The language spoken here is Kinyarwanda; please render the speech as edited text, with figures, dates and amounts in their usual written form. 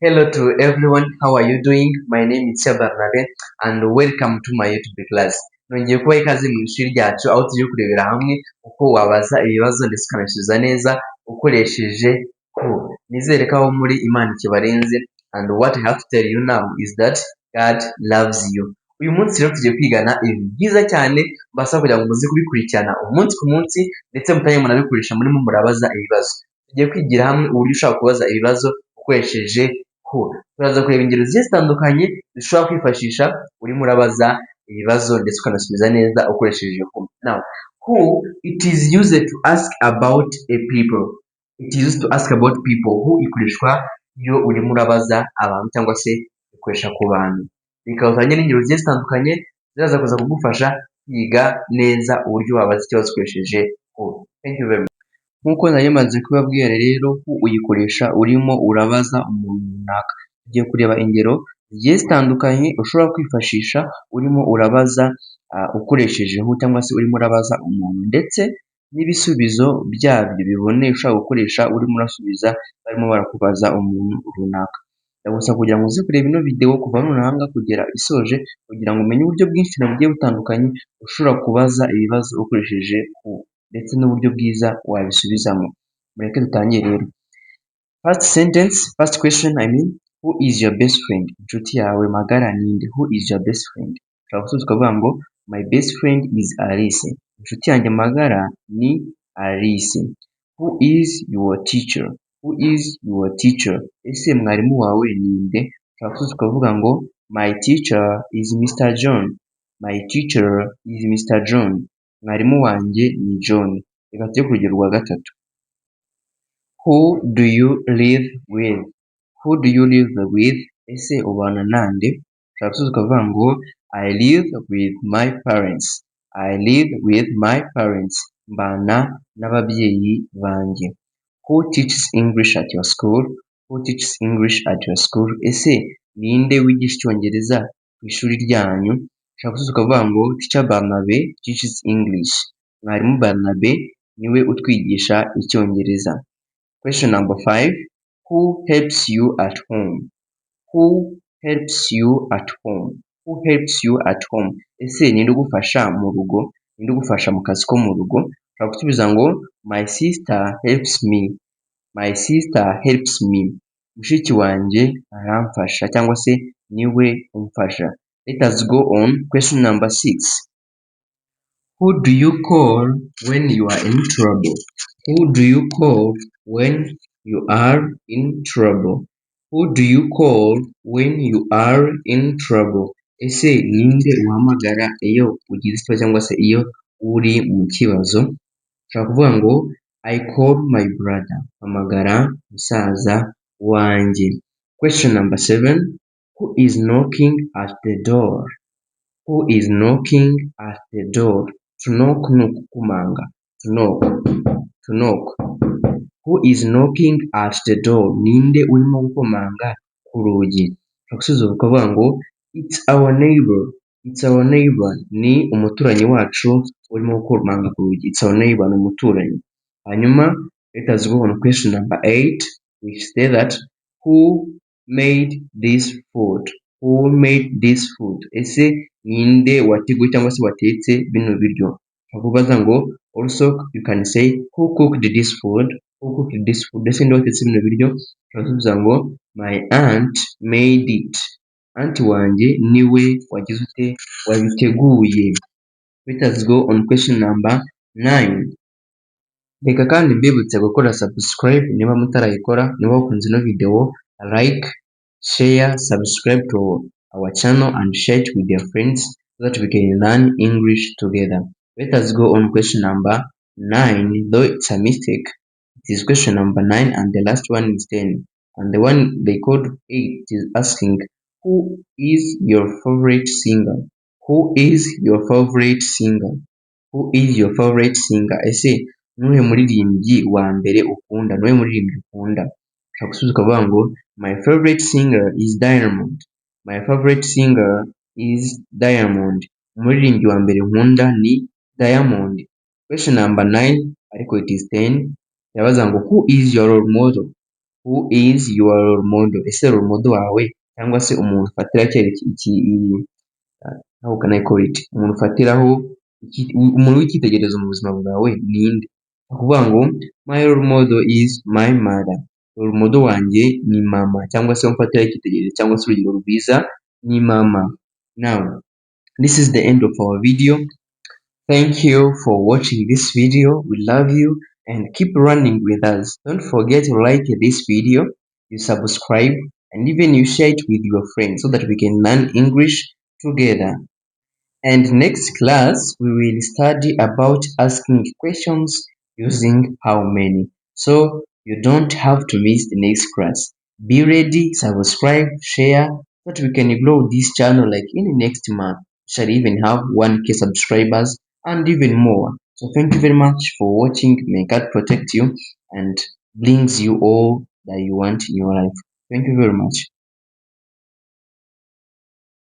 Hello to everyone, how are you doing? My name is Barnabe and welcome to my YouTube class. Nongeye kubaha ikaze mu ishuri ryacu aho tugiye kurebera hamwe uko wabaza ibibazo ndetse ukanasubiza neza ukoresheje ko. Nizere ko aho muri Imana ikibarenze and what I have to tell you now is that God loves you. Uyu munsi rero tugiye kwigana ibintu byiza cyane mbasaba kugira ngo muze kubikurikirana umunsi ku munsi ndetse mutajye munabikoresha murimo murabaza ibibazo. Tugiye kwigira hamwe uburyo ushobora kubaza ibibazo ukoresheje turaza kureba ingero zigiye zitandukanye zishobora kwifashisha urimo urabaza ibibazo ndetse ukanasubiza neza ukoresheje who. Now, who it is used to ask about a people. It is used to ask about people. Who ikoreshwa iyo urimo urabaza abantu cyangwa se ikoresha ku bantu. Bikazanye n'ingero zigiye zitandukanye ziraza kuza kugufasha kwiga neza uburyo wabaza ikibazo ukoresheje who. Thank you very much. Nk'uko nari maze kubabwira rero ko uyikoresha urimo urabaza umuntu runaka. Tugiye kureba ingero zigiye zitandukanye ushobora kwifashisha urimo urabaza ukoresheje who cyangwa se urimo urabaza umuntu ndetse n'ibisubizo byabyo biboneye ushobora gukoresha urimo urasubiza barimo barakubaza umuntu runaka. Ndagusaba kugira ngo uze kureba ino video kuva nonaha kugera isoje kugira ngo umenye uburyo bwinshi bugiye butandukanye ushobora kubaza ibibazo ukoresheje who ndetse n'uburyo bwiza wabisubizamo. Mureke dutangire rero. First question, who is your best friend? Inshuti yawe magara ninde? Who is your best friend? Ushobora gusubiza ukavuga ngo my best friend is Alice. Inshuti yanjye magara ni Alice. Who is your teacher? Who is your teacher? Ese mwarimu wawe ninde? Ushobora gusubiza ukavuga ngo my teacher is Mr. John. My teacher is Mr. John. Mwarimu wanjye ni John. Reka tujye ku rugero rwa gatatu. Who do you live with? Who do you live with? Ese ubana nande? Ushobora gusubiza ukavuga ngo I live with my parents. I live with my parents. Mbana n'ababyeyi banjye. Who teaches English at your school? Who teaches English at your school? Ese ninde wigisha icyongereza ku ishuri ryanyu? Ushobora gusubiza ukavuga ngo teacher Barnabe teaches English. Mwarimu Barnabe niwe utwigisha icyongereza. Question number 5. Who helps you at home? Who helps you at home? Who helps you at home? Ese ninde ugufasha mu rugo? Ninde ugufasha mu kazi ko mu rugo? Ushobora gusubiza ngo my sister helps me. My sister helps me. Mushiki wanjye aramfasha cyangwa se niwe umfasha. Let us go on. Question number 6. Who do you call when you are in trouble? Who do you call when you are in trouble? Who do you call when you are in trouble? Ese ninde uhamagara iyo ugize ikibazo cyangwa se iyo uri mu kibazo? Ushobora kuvuga ngo I call my brother. Hamagara musaza wanjye. Question number 7. Who is knocking at the door? Who is knocking at the door? To knock ni ukukomanga. To knock. To knock. Who is knocking at the door? Ninde urimo gukomanga ku rugi? Ushobora ukavuga ngo it's our neighbor. It's our neighbor. Ni umuturanyi wacu urimo gukomanga ku rugi. It's our neighbor, ni umuturanyi. Hanyuma let us go on question number 8 which say that who made this food? Who made this food? Ese ninde wateguye cyangwa se watetse bino biryo? Ukavuga ngo also you can say who cooked this food? Who cooked this food? Ese ninde watetse bino biryo? Ukavuga ngo my aunt made it. Aunt wanjye niwe wagize ute wabiteguye. Let us go on question number 9. Reka kandi mbibutse gukora subscribe niba mutarayikora, niba wakunze ino video, like, share, subscribe to our channel and share it with your friends so that we can learn English together. Let us go on question number 9, though it's a mistake. It is question number 9 and the last one is 10. And the one they called 8 is asking, who is your favorite singer? Who is your favorite singer? Who is your favorite singer? Ese nuhe muririmbyi wa mbere ukunda? Nuhe muririmbyi ukunda? Ushobora gusubiza ukavuga ngo my favorite singer is Diamond. My favorite singer is Diamond. Umuririmbyi wa mbere nkunda ni Diamond. Question number 9 ariko it is 10. Yabaza ngo who is your role model? who is your role model? Ese role model wawe cyangwa se umuntu ufatira how can I call it, umuntu ufatiraho umuntu w'icyitegererezo mu buzima bwawe ninde? Ni ukuvuga ngo my role model is my mother. Role model wanjye ni mama, cyangwa se umfatiraho icyitegererezo cyangwa se urugero rwiza ni mama. Now this is the end of our video. Thank you for watching this video. We love you and keep running with us. Don't forget to like this video, you subscribe, and even you share it with your friends so that we can learn English together. And next class we will study about asking questions using how many. So you don't have to miss the next class. Be ready, subscribe, share, so that we can grow this channel like in the next month. We shall even have 1K subscribers and even more. So thank you very much for watching. May God protect you and brings you all that you want in your life. Thank you very much.